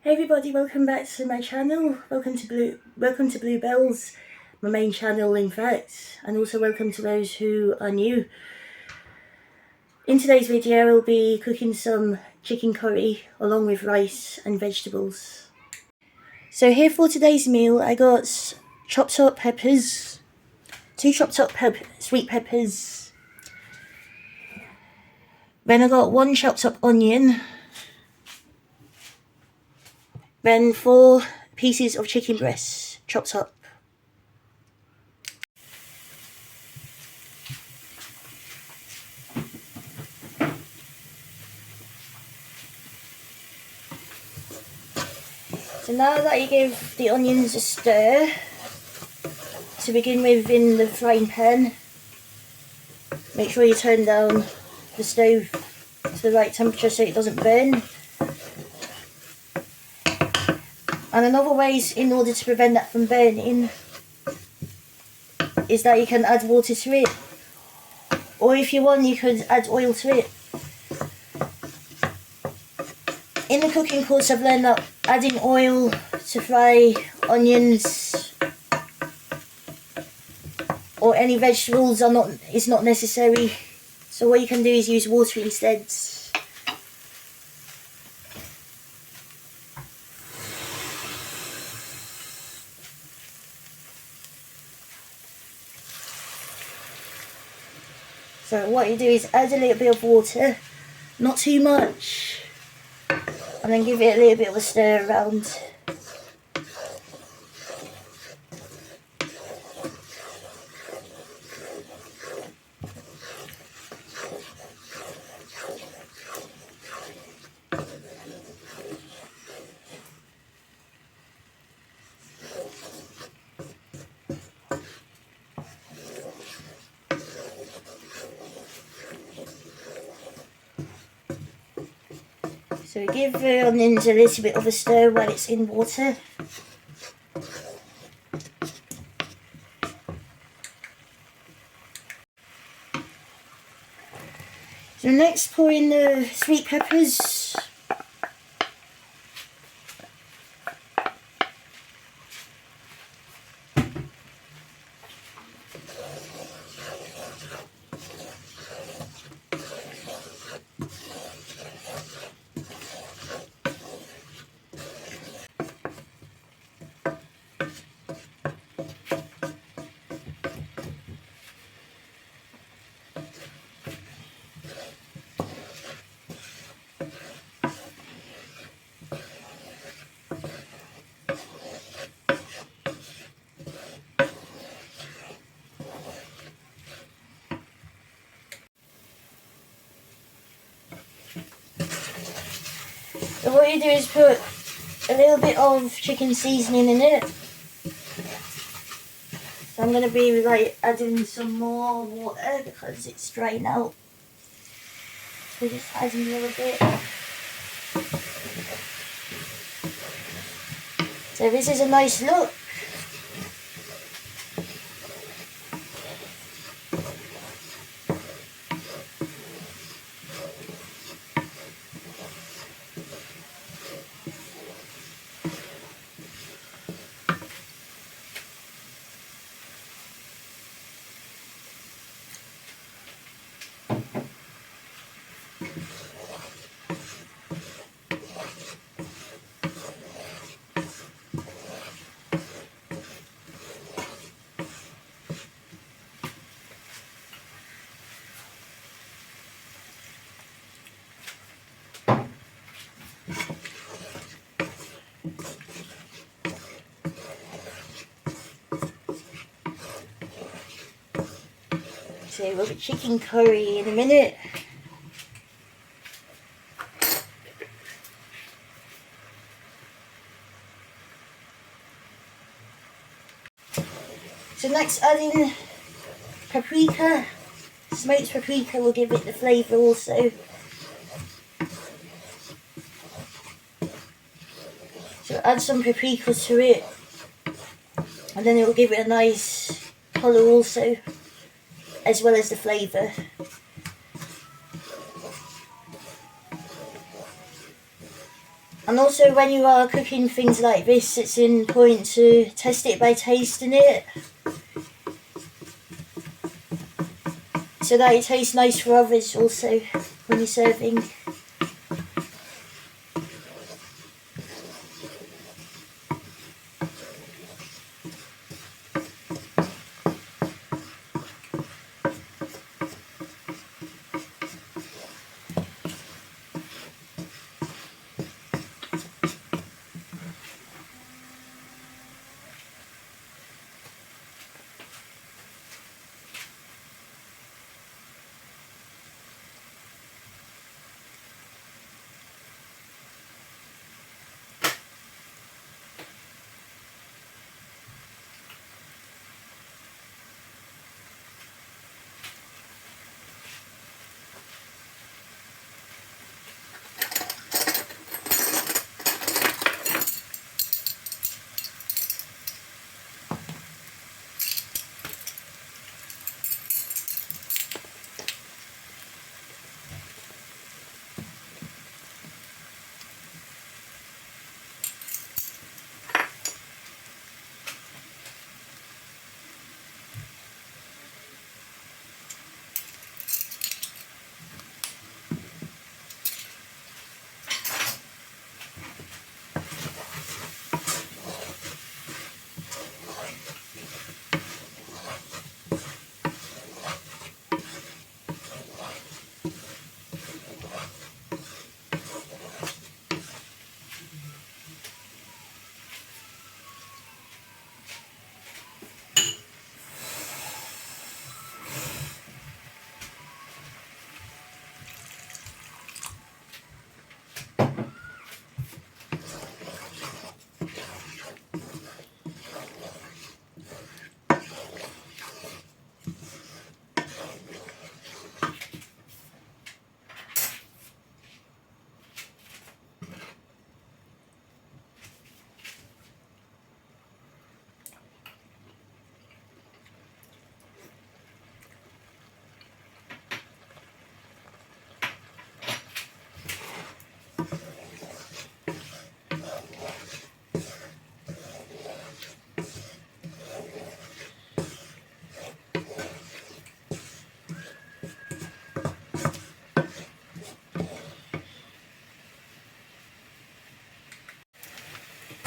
Hey everybody, welcome back to my channel. Welcome to Bluebells, my main channel in fact, and also welcome to those who are new. In today's video I'll be cooking some chicken curry along with rice and vegetables. So here for today's meal I got chopped up peppers, 2 chopped up sweet peppers, then I got 1 chopped up onion, then 4 pieces of chicken breast chopped up. So now that you give the onions a stir, to begin with in the frying pan, make sure you turn down the stove to the right temperature so it doesn't burn. And another way in order to prevent that from burning is that you can add water to it, or if you want you could add oil to it. In the cooking course I've learned that adding oil to fry onions or any vegetables is not necessary, so what you can do is use water instead. So what you do is add a little bit of water, not too much, and then give it a little bit of a stir around. So give the onions a little bit of a stir while it's in water. So next pour in the sweet peppers. So what you do is put a little bit of chicken seasoning in it. So I'm going to be adding some more water because it's drying out. So just adding a little bit. So this is a nice look. So we'll get chicken curry in a minute. So next add in paprika. Smoked paprika will give it the flavour also. So add some paprika to it, and then it will give it a nice colour also, as well as the flavour. And also, when you are cooking things like this, it's important to test it by tasting it, so that it tastes nice for others also when you're serving.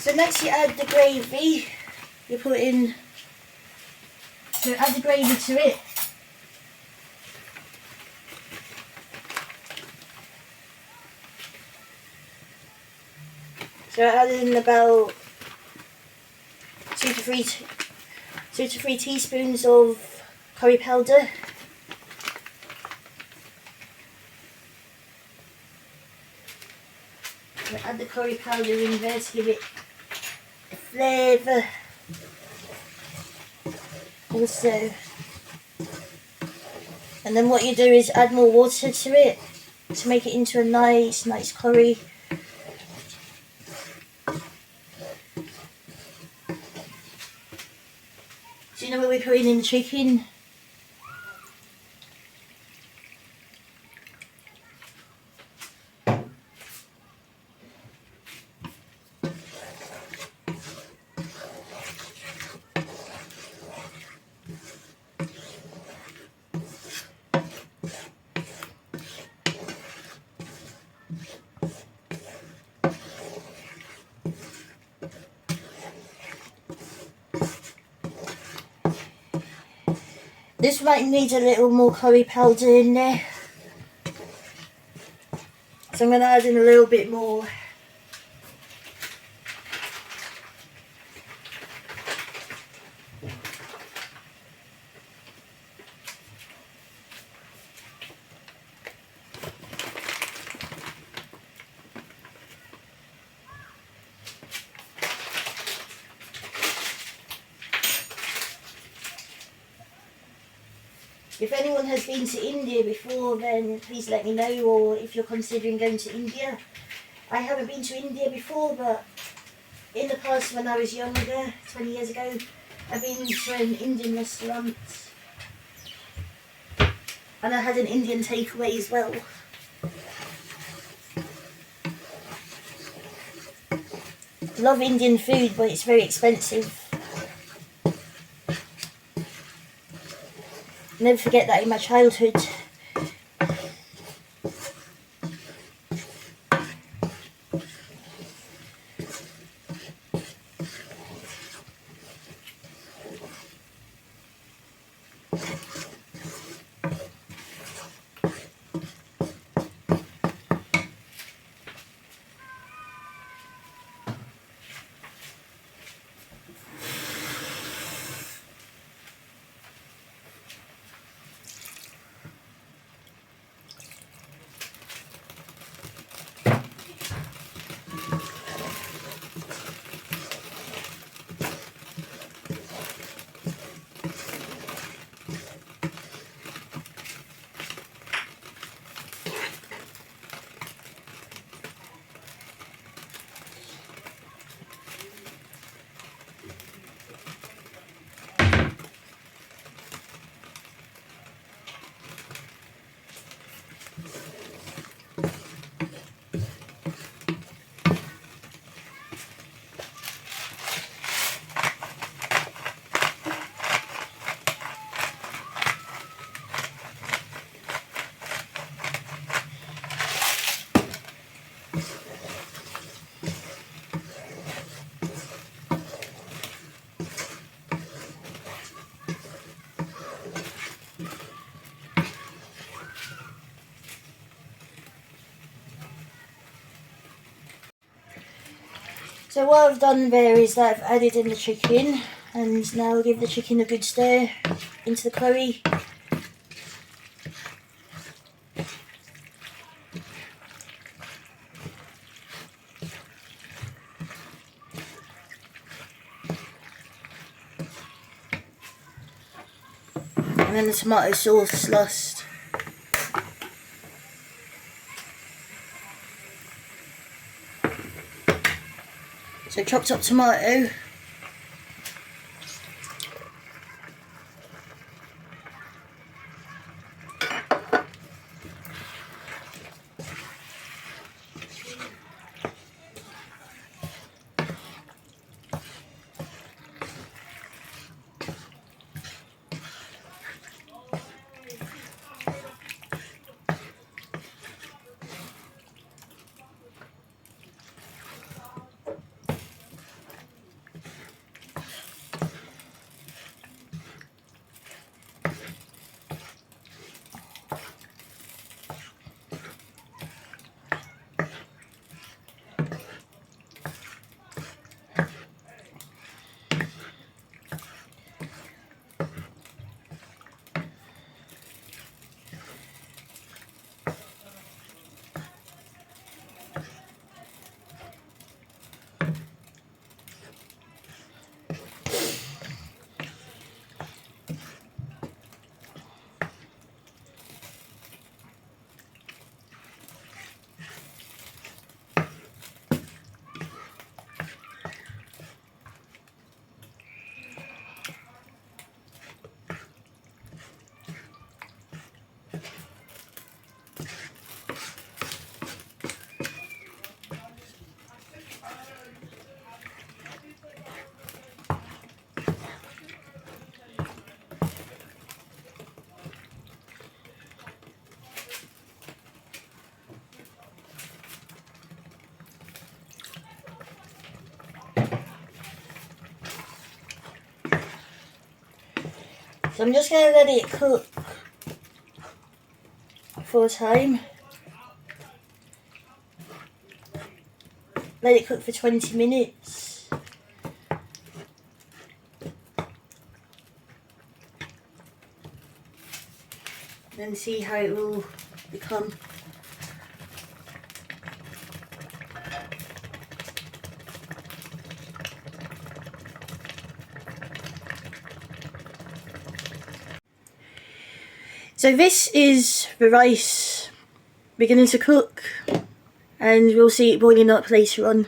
So next you add the gravy. You put in, so add the gravy to it. So I added in about 2 to 3 teaspoons of curry powder. And add the curry powder in there to give it a flavour. Also, and then what you do is add more water to it to make it into a nice curry. So you know what we're putting in the chicken? This might need a little more curry powder in there, so I'm going to add in a little bit more. If anyone has been to India before, then please let me know, or if you're considering going to India. I haven't been to India before, but in the past when I was younger, 20 years ago, I've been to an Indian restaurant and I had an Indian takeaway as well. Love Indian food, but it's very expensive. Never forget that in my childhood. So what I've done there is that I've added in the chicken, and now I'll give the chicken a good stir into the curry. And then the tomato sauce last. So chopped up tomato. So I'm just going to let it cook for a time. Let it cook for 20 minutes. Then see how it will become. So this is the rice beginning to cook, and we'll see it boiling up later on.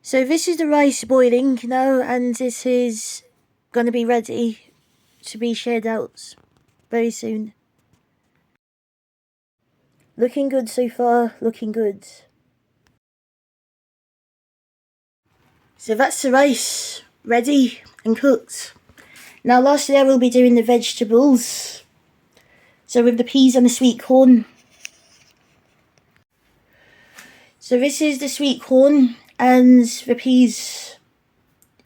So this is the rice boiling now, and this is going to be ready to be shared out very soon. Looking good so far, looking good. So that's the rice, ready and cooked. Now lastly I will be doing the vegetables. So with the peas and the sweet corn. So this is the sweet corn and the peas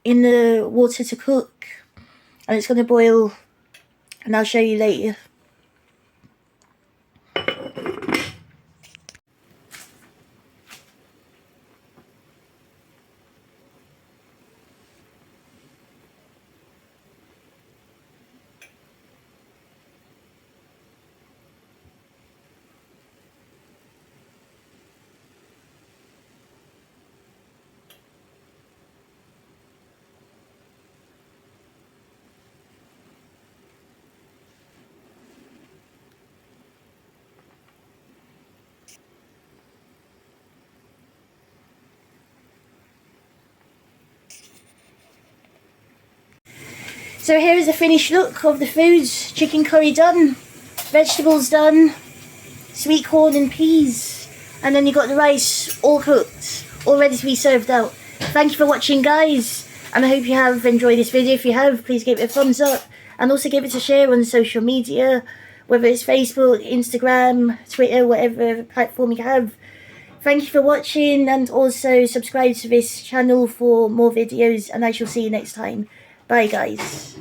in the water to cook. And it's going to boil, and I'll show you later. So here is the finished look of the foods. Chicken curry done, vegetables done, sweet corn and peas, and then you got the rice all cooked, all ready to be served out. Thank you for watching, guys, and I hope you have enjoyed this video. If you have, please give it a thumbs up, and also give it a share on social media, whether it's Facebook, Instagram, Twitter, whatever platform you have. Thank you for watching, and also subscribe to this channel for more videos, and I shall see you next time. Bye, guys.